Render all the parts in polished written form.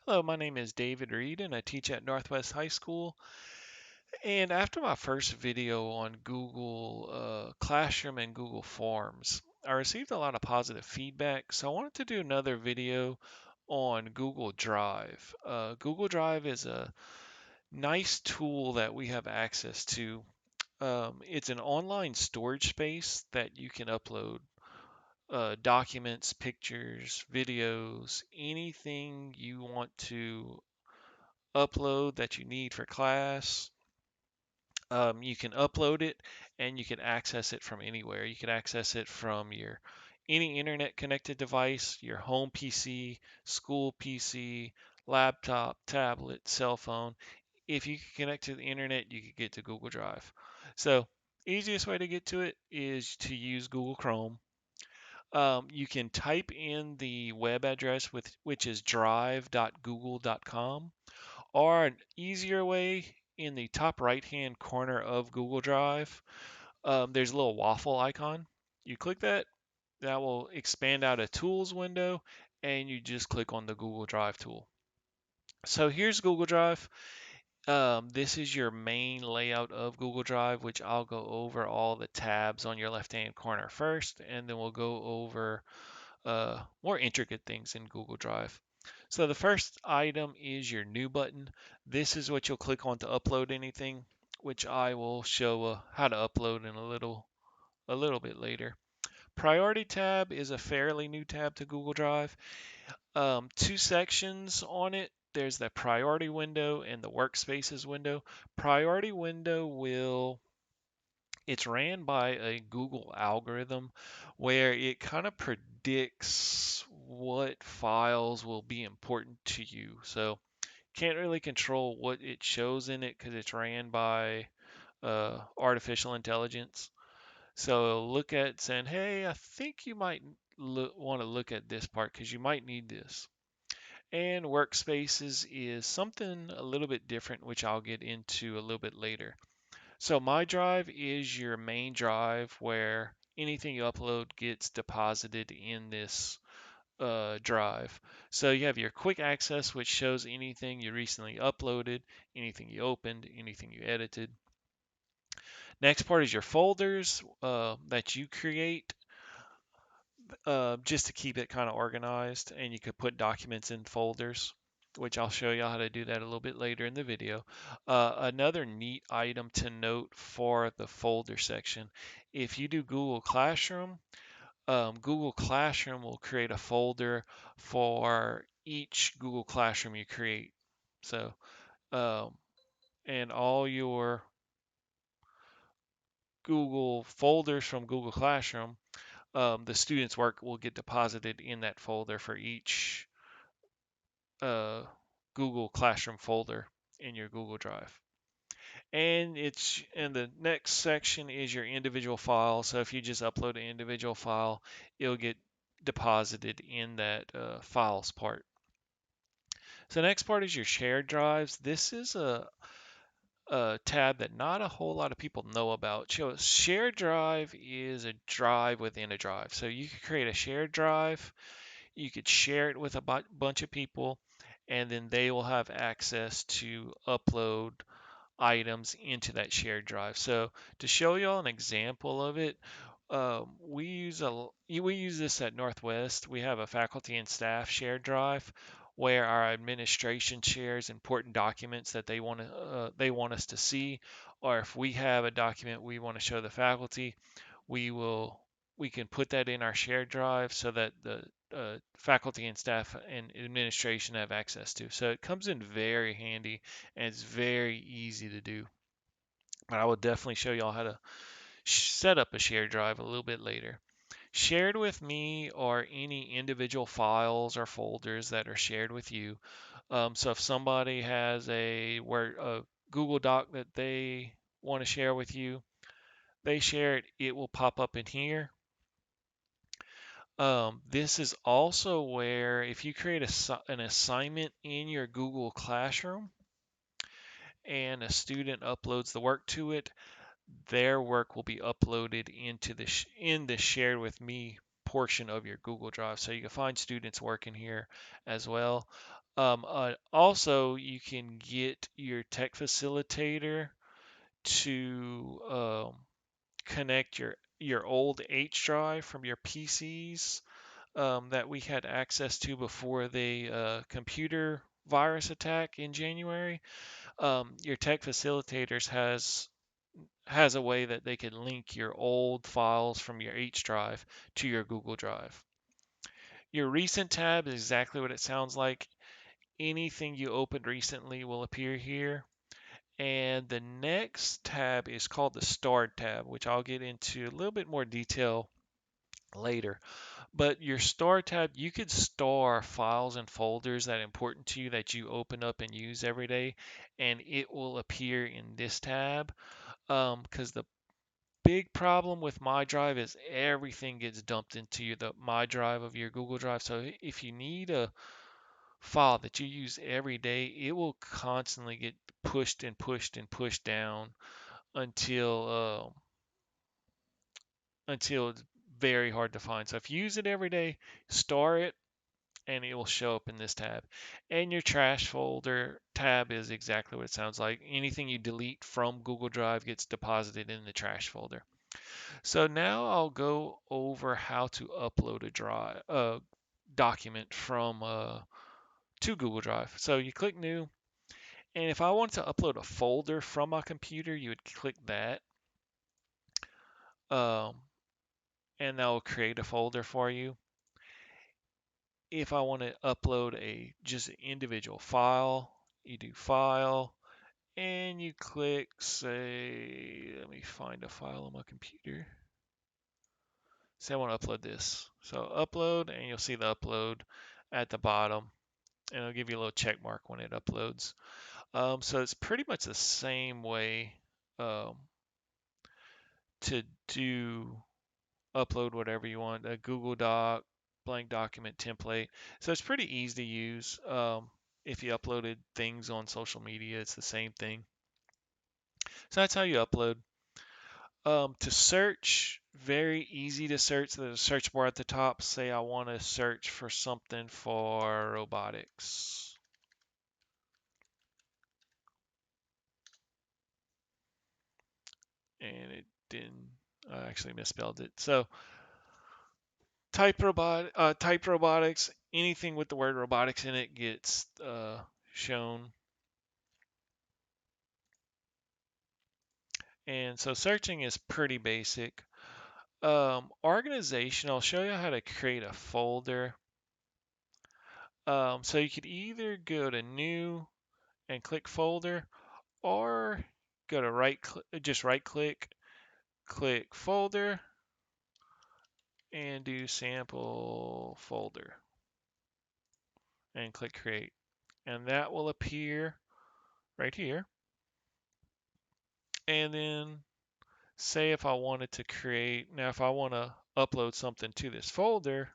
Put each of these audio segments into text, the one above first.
Hello, my name is David Reed and I teach at Northwest High School. And after my first video on Google Classroom and Google Forms, I received a lot of positive feedback. So I wanted to do another video on Google Drive. Google Drive is a nice tool that we have access to. It's an online storage space that you can upload documents, pictures, videos, anything you want to upload that you need for class. You can upload it and you can access it from anywhere. You can access it from your any internet connected device, your home PC, school PC, laptop, tablet, cell phone. If you can connect to the internet, you can get to Google Drive. So, easiest way to get to it is to use Google Chrome. You can type in the web address which is drive.google.com. Or an easier way, in the top right hand corner of Google Drive, there's a little waffle icon. You click that, that will expand out a tools window, and you just click on the Google Drive tool. So here's Google Drive. This is your main layout of Google Drive, which I'll go over all the tabs on your left hand corner first, and then we'll go over more intricate things in Google Drive. So the first item is your new button. This is what you'll click on to upload anything, which I will show how to upload in a little bit later. Priority tab is a fairly new tab to Google Drive. Two sections on it. There's the priority window and the workspaces window. Priority window will it's ran by a Google algorithm where it kind of predicts what files will be important to you. So can't really control what it shows in it because it's ran by artificial intelligence. So it'll look at saying, hey, I think you might want to look at this part because you might need this. And workspaces is something a little bit different, which I'll get into a little bit later. So my drive is your main drive where anything you upload gets deposited in this drive. So you have your quick access, which shows anything you recently uploaded, anything you opened, anything you edited. Next part is your folders that you create just to keep it kind of organized, and you could put documents in folders, which I'll show you how to do that a little bit later in the video. Another neat item to note for the folder section, if you do Google Classroom will create a folder for each Google Classroom you create. So, um, and all your Google folders from Google Classroom, the student's work will get deposited in that folder for each uh, Google Classroom folder in your Google Drive. And the next section is your individual file. So if you just upload an individual file, it'll get deposited in that files part. So the next part is your shared drives. This is a tab that not a whole lot of people know about. So shared drive is a drive within a drive. So you could create a shared drive. You could share it with a bunch of people, and then they will have access to upload items into that shared drive. So to show you all an example of it, we use this at Northwest. We have a faculty and staff shared drive where our administration shares important documents that they want us to see, or if we have a document we want to show the faculty, we will we can put that in our shared drive so that the faculty and staff and administration have access to. So it comes in very handy and it's very easy to do. But I will definitely show y'all how to set up a shared drive a little bit later. Shared with me are any individual files or folders that are shared with you. So if somebody has a Google Doc that they want to share with you, they share it, it will pop up in here. This is also where if you create an assignment in your Google Classroom and a student uploads the work to it, their work will be uploaded into in the shared with me portion of your Google Drive. So you can find students' work in here as well. Also, you can get your tech facilitator to connect your old H drive from your PCs that we had access to before the computer virus attack in January. Your tech facilitators has a way that they can link your old files from your H drive to your Google Drive. Your recent tab is exactly what it sounds like. Anything you opened recently will appear here. And the next tab is called the Stored tab, which I'll get into a little bit more detail later. But your Store tab, you could store files and folders that are important to you that you open up and use every day, and it will appear in this tab. Because the big problem with My Drive is everything gets dumped into the My Drive of your Google Drive. So if you need a file that you use every day, it will constantly get pushed and pushed and pushed down until it's very hard to find. So if you use it every day, store it and it will show up in this tab. And your trash folder tab is exactly what it sounds like. Anything you delete from Google Drive gets deposited in the trash folder. So now I'll go over how to upload a document from to Google Drive. So you click New, and if I want to upload a folder from my computer, you would click that, um, and that will create a folder for you. If I want to upload just an individual file, you do File, and you click, say, let me find a file on my computer. Say I want to upload this. So upload, and you'll see the upload at the bottom, and it'll give you a little check mark when it uploads. So it's pretty much the same way um, to do upload whatever you want, a Google Doc, blank document template. So it's pretty easy to use. If you uploaded things on social media, it's the same thing. So that's how you upload. To search, very easy to search. There's a search bar at the top. Say I want to search for something for robotics. And it didn't, I actually misspelled it. So type robotics, anything with the word robotics in it gets shown. And so searching is pretty basic. Organization, I'll show you how to create a folder. So you could either go to New and click Folder, or go to just right click, click Folder, and do Sample Folder, and click Create. And that will appear right here. And then say if I wanted to create, now if I want to upload something to this folder,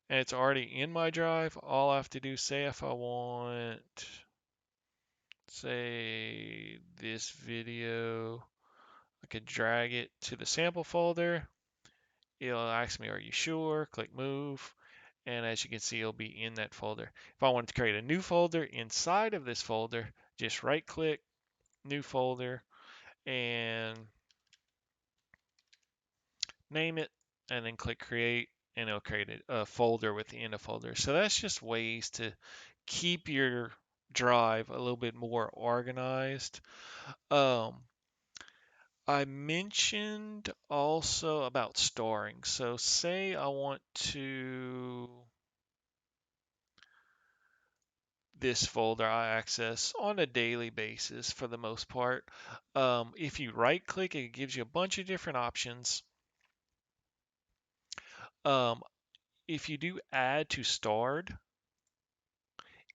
and it's already in my drive, all I have to do, say if I want, say this video, I could drag it to the sample folder. It'll ask me, are you sure? Click move. And as you can see, it'll be in that folder. If I wanted to create a new folder inside of this folder, just right click, new folder, and name it, and then click create, and it'll create a folder within a folder. So that's just ways to keep your drive a little bit more organized. Um, I mentioned also about storing. So say I want to this folder I access on a daily basis for the most part. If you right click, it gives you a bunch of different options. Um, if you do add to stored,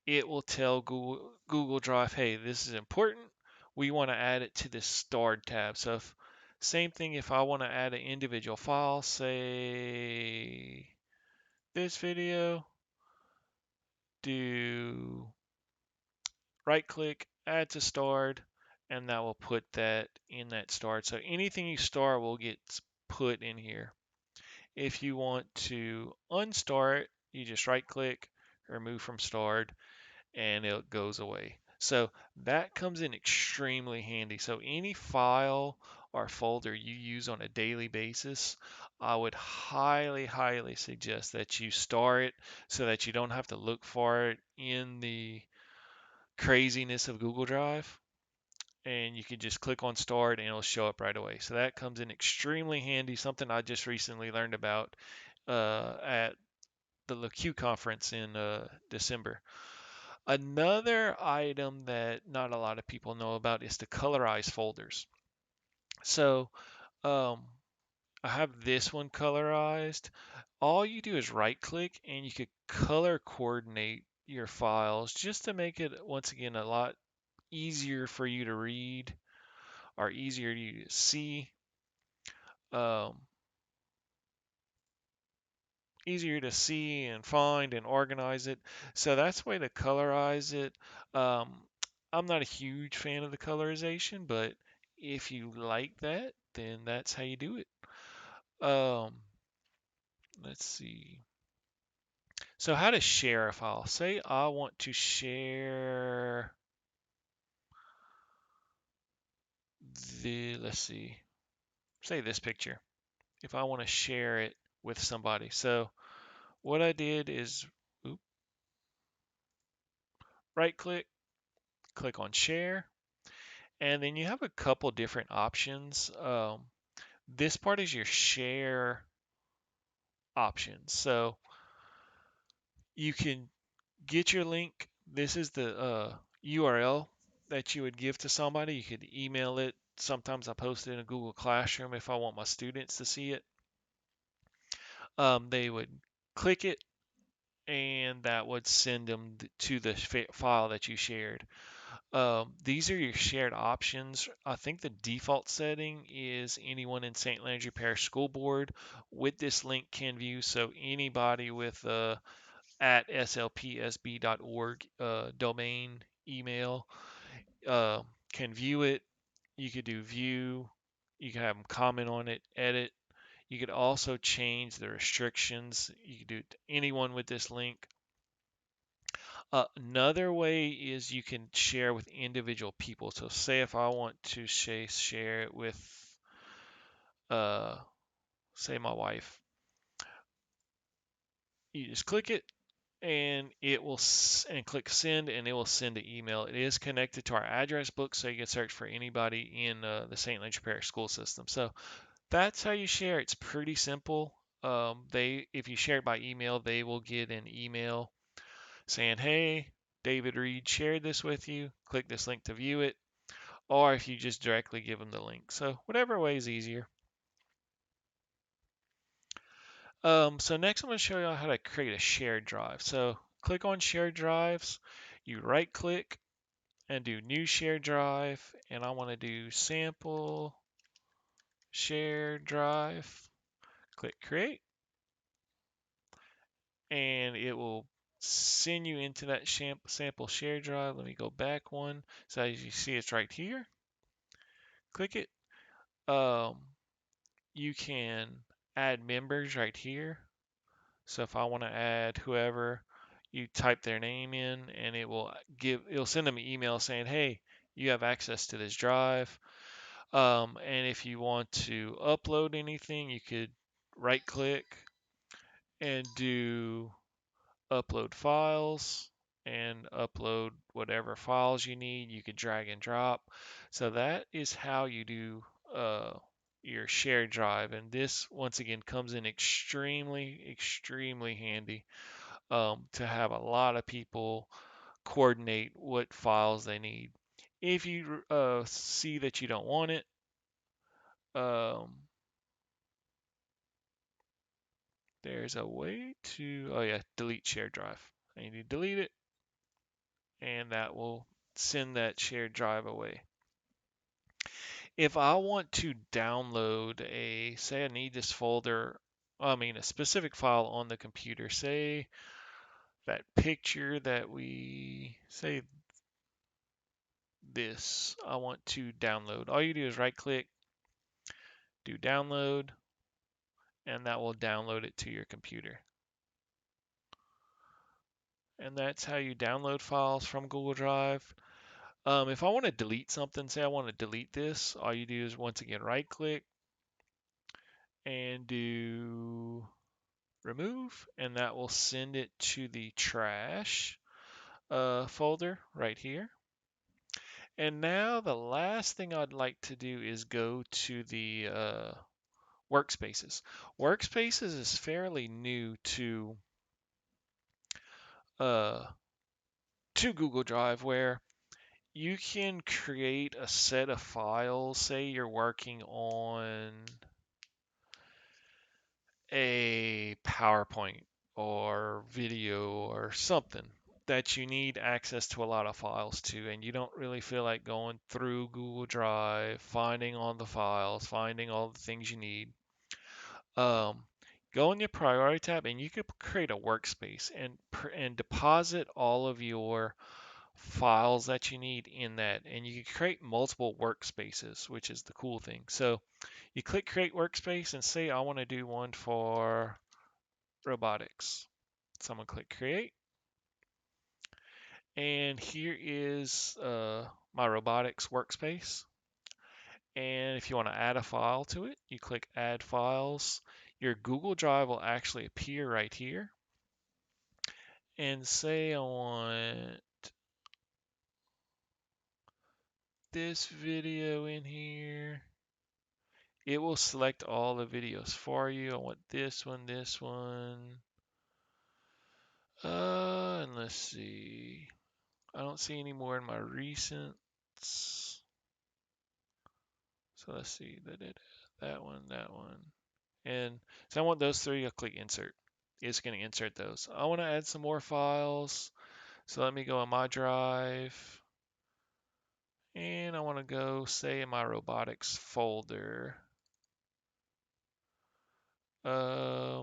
it will tell Google Drive, hey, this is important. We want to add it to this stored tab. So same thing if I want to add an individual file, say this video, do right click, add to stored, and that will put that in that stored. So anything you store will get put in here. If you want to unstore it, you just right click, remove from stored, and it goes away. So that comes in extremely handy. So any file or folder you use on a daily basis, I would highly, highly suggest that you store it so that you don't have to look for it in the craziness of Google Drive. And you can just click on start and it'll show up right away. So that comes in extremely handy, something I just recently learned about at the LaQ conference in December. Another item that not a lot of people know about is the Colorize folders. So um, I have this one colorized. All you do is right click and you could color coordinate your files just to make it, once again, a lot easier for you to read or easier to see. Um, Easier to see and find and organize it. So that's the way to colorize it. Um, I'm not a huge fan of the colorization, but if you like that, then that's how you do it. Um, let's see. So how to share a file. Say I want to share let's see, say this picture. If I want to share it with somebody. So what I did is, oop, right click, click on share, and then you have a couple different options. This part is your share options. So you can get your link. This is the URL that you would give to somebody. You could email it. Sometimes I post it in a Google Classroom if I want my students to see it. They would click it, and that would send them to the file that you shared. These are your shared options. I think the default setting is anyone in St. Landry Parish School Board with this link can view. So anybody with at slpsb.org domain email uh, can view it. You could do view. You can have them comment on it, edit. You could also change the restrictions. You could do it to anyone with this link. Another way is you can share with individual people. So say if I want to share it with, uh, say my wife, you just click it and it will and click send and it will send an email. It is connected to our address book, so you can search for anybody in the St. Landry Parish school system. So that's how you share. It's pretty simple. If you share it by email, they will get an email saying, "Hey, David Reed shared this with you. Click this link to view it." Or if you just directly give them the link. So whatever way is easier. So next I'm going to show you how to create a shared drive. So click on shared drives, you right click and do new shared drive, and I want to do sample shared drive. Click create, and it will send you into that sample shared drive. Let me go back one. So as you see, it's right here. Click it. Um, you can add members right here. So if I want to add whoever, you type their name in and it'll send them an email saying, hey, you have access to this drive. And if you want to upload anything, you could right click and do upload files and upload whatever files you need. You could drag and drop. So that is how you do your shared drive. And this, once again, comes in extremely, extremely handy to have a lot of people coordinate what files they need. If you see that you don't want it, um, there's a way to, oh yeah, delete shared drive. And you delete it, and that will send that shared drive away. If I want to download say I need this folder, a specific file on the computer, say that picture that say this, I want to download. All you do is right click, do download, and that will download it to your computer. and that's how you download files from Google Drive. If I want to delete something, say I want to delete this, all you do is once again right click and do remove, and that will send it to the trash folder right here. And now the last thing I'd like to do is go to the Workspaces. Workspaces is fairly new uh, to Google Drive, where you can create a set of files. Say you're working on a PowerPoint or video or something that you need access to a lot of files to, and you don't really feel like going through Google Drive, finding all the files, finding all the things you need. Um, Go in your priority tab and you could create a workspace and deposit all of your files that you need in that, and you can create multiple workspaces, which is the cool thing. So you click create workspace and say I want to do one for robotics. So I'm gonna click create, and here is my robotics workspace. And if you want to add a file to it, you click add files. Your Google Drive will actually appear right here. And say I want this video in here. It will select all the videos for you. I want this one, this one. And let's see. I don't see any more in my recents. So let's see. That one, that one. And so I want those three. I'll click insert. It's going to insert those. I want to add some more files. So let me go on my drive. And I want to go, say, in my robotics folder. Say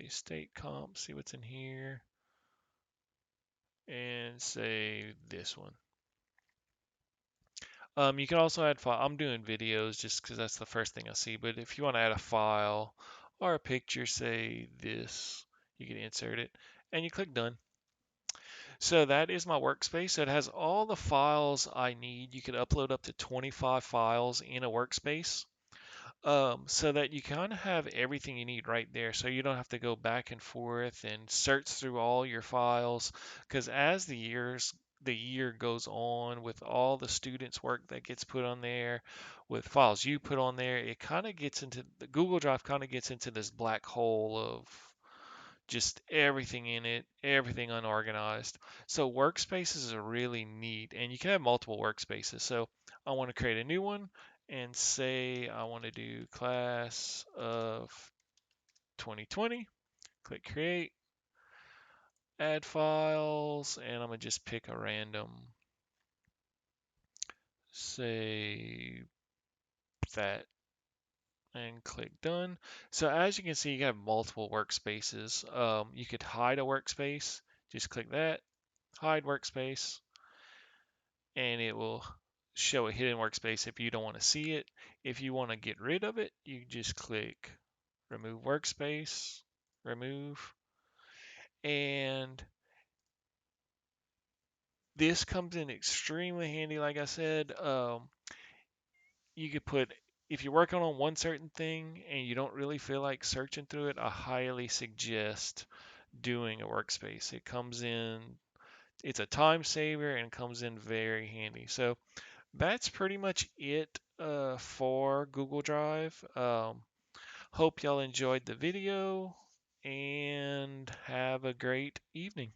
state comp, see what's in here. And say this one. You can also add file. I'm doing videos just because that's the first thing I see. But if you want to add a file or a picture, say this, you can insert it and you click done. So that is my workspace. So it has all the files I need. You can upload up to 25 files in a workspace. So that you kind of have everything you need right there. So you don't have to go back and forth and search through all your files. Because as the year goes on, with all the students' work that gets put on there, with files you put on there, it kind of gets into the Google Drive kind of gets into this black hole of just everything in it, everything unorganized. So workspaces are really neat, and you can have multiple workspaces. So I want to create a new one and say I want to do class of 2020. Click create, add files, and I'm gonna just pick a random, say that, and click done. So as you can see, you have multiple workspaces. You could hide a workspace. Just click that, hide workspace, and it will show a hidden workspace if you don't want to see it. If you want to get rid of it, you just click remove workspace, remove, and this comes in extremely handy. Like I said, you could put, if you're working on one certain thing and you don't really feel like searching through it, I highly suggest doing a workspace. It comes in, it's a time saver and comes in very handy. So that's pretty much it for Google Drive. Hope y'all enjoyed the video and have a great evening.